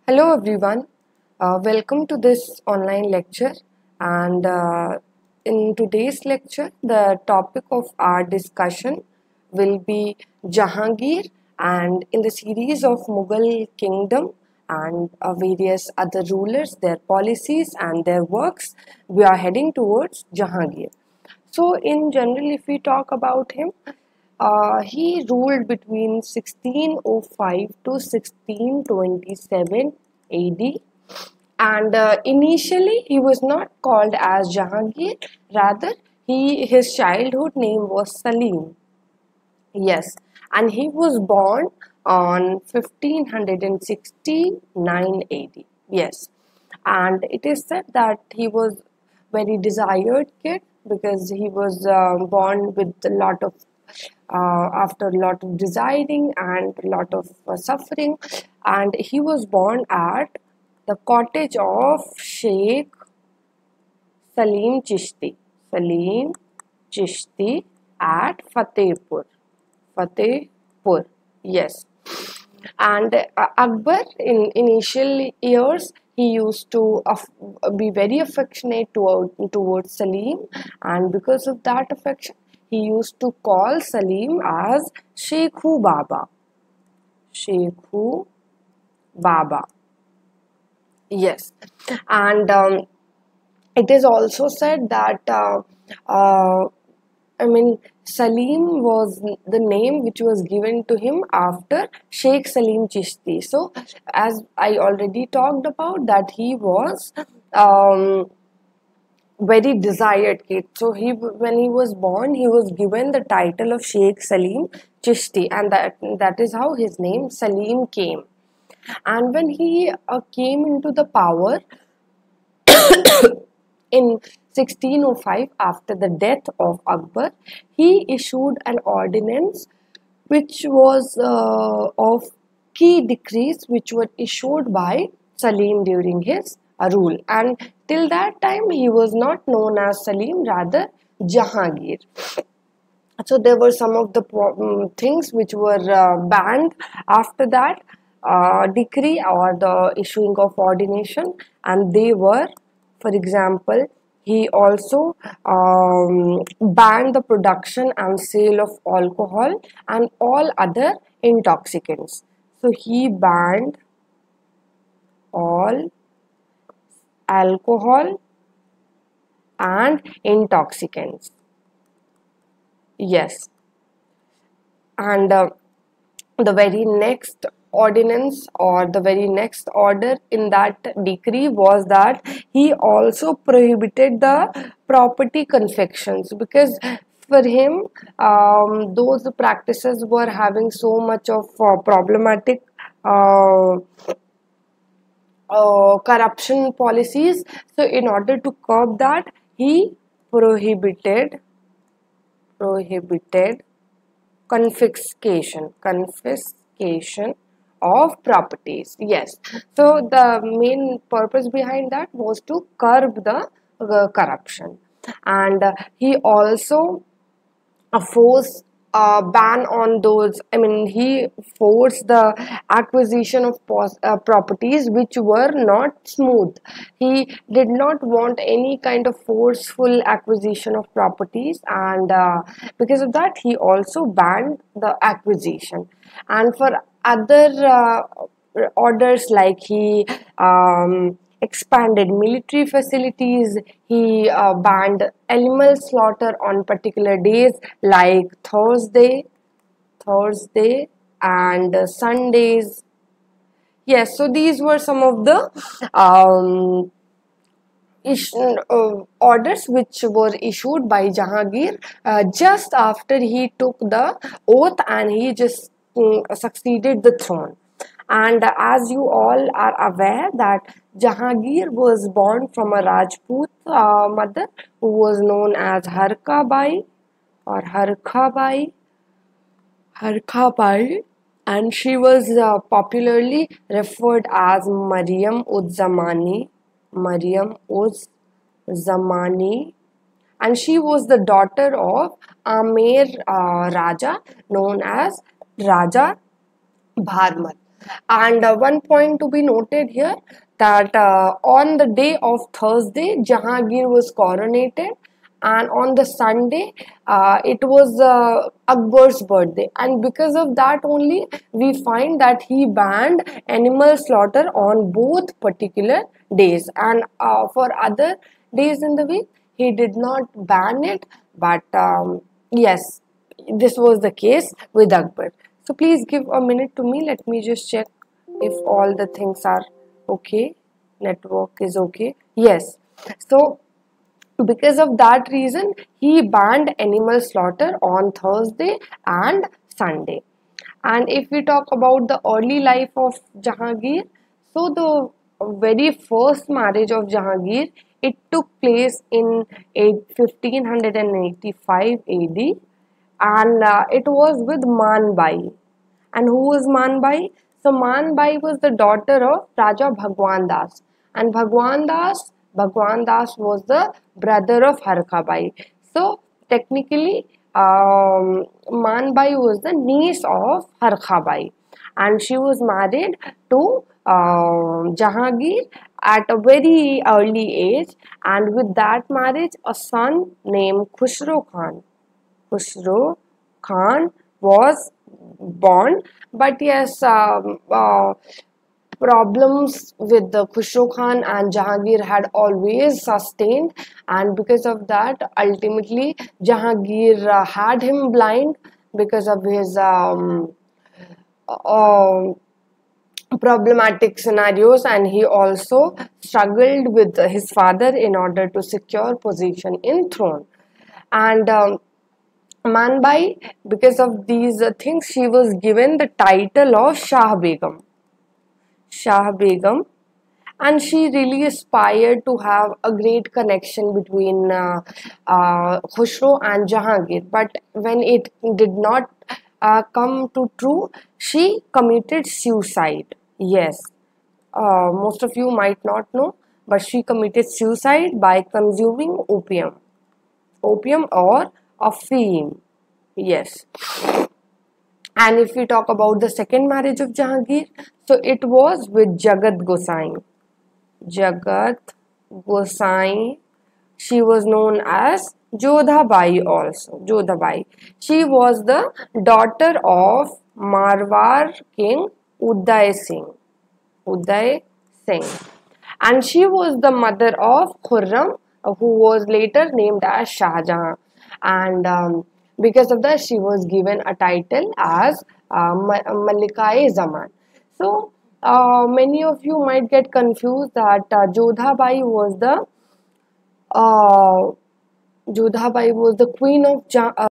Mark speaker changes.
Speaker 1: Hello everyone, welcome to this online lecture and in today's lecture the topic of our discussion will be Jahangir, and in the series of Mughal kingdom and various other rulers, their policies and their works, we are heading towards Jahangir. So in general, if we talk about him, he ruled between 1605 to 1627 AD, and initially he was not called as Jahangir, rather his childhood name was Salim. Yes, and he was born on 1569 AD. Yes, and it is said that he was very desired kid because he was born with a lot of after a lot of desiring and a lot of suffering, and he was born at the cottage of Sheikh Salim Chishti. Salim Chishti at Fatehpur, yes. And Akbar, in initial years, he used to be very affectionate towards Salim, and because of that affection, he used to call Salim as Sheikhu Baba. Sheikhu Baba. Yes, and it is also said that Salim was the name which was given to him after Sheikh Salim Chishti. So, as I already talked about, that he was very desired kid. So, when he was born, he was given the title of Sheikh Salim Chishti, and that is how his name Salim came. And when he came into the power, in 1605, after the death of Akbar, he issued an ordinance which was of key decrees which were issued by Salim during his rule. And till that time, he was not known as Salim, rather Jahangir. So there were some of the things which were banned after that decree or the issuing of ordination, and they were, for example, he also banned the production and sale of alcohol and all other intoxicants. So he banned all alcohol and intoxicants. Yes, and the very next ordinance or the very next order in that decree was that he also prohibited the property confections, because for him those practices were having so much of problematic uh, corruption policies. So in order to curb that, he prohibited confiscation of properties. Yes, so the main purpose behind that was to curb the corruption, and he also forced a ban on those. He forced the acquisition of properties which were not smooth. He did not want any kind of forceful acquisition of properties, and because of that, he also banned the acquisition. And for other orders, like he expanded military facilities, he banned animal slaughter on particular days like Thursday and Sundays. Yes, so these were some of the orders which were issued by Jahangir just after he took the oath and he just succeeded the throne. And as you all are aware that Jahangir was born from a Rajput mother who was known as Harkabai or Harkabai, and she was popularly referred as Maryam uz Zamani, and she was the daughter of Amer Raja known as Raja Bharmat. And one point to be noted here, that on the day of Thursday, Jahangir was coronated, and on the Sunday, it was Akbar's birthday, and because of that only, we find that he banned animal slaughter on both particular days, and for other days in the week, he did not ban it, but yes, this was the case with Akbar. So please give a minute to me. Let me just check if all the things are okay. Network is okay. Yes. So because of that reason, he banned animal slaughter on Thursday and Sunday. And if we talk about the early life of Jahangir, so the very first marriage of Jahangir, it took place in 1585 AD, and it was with Manbai. And who was Manbai? So Manbai was the daughter of Raja Bhagwan Das, and Bhagwan Das was the brother of Harkabai. So technically, Manbai was the niece of Harkabai, and she was married to Jahangir at a very early age, and with that marriage, a son named Khusro Khan. Khusro Khan was born, but yes, problems with the Khusro Khan and Jahangir had always sustained, and because of that, ultimately Jahangir had him blind because of his uh, problematic scenarios, and he also struggled with his father in order to secure position in throne. And Manbai, because of these things, she was given the title of Shah Begum. Shah Begum, and she really aspired to have a great connection between Khusro and Jahangir. But when it did not come to true, she committed suicide. Yes, most of you might not know, but she committed suicide by consuming opium or afim. Yes. And if we talk about the second marriage of Jahangir, so it was with Jagat Gosai. Jagat Gosai. She was known as Jodha Bai also. Jodha Bai. She was the daughter of Marwar king Uday Singh. Uday Singh. And she was the mother of Khurram, who was later named as Shah Jahan. And because of that, she was given a title as Malikai Zaman. So, many of you might get confused that Jodha Bai was the Jodha Bai was the queen of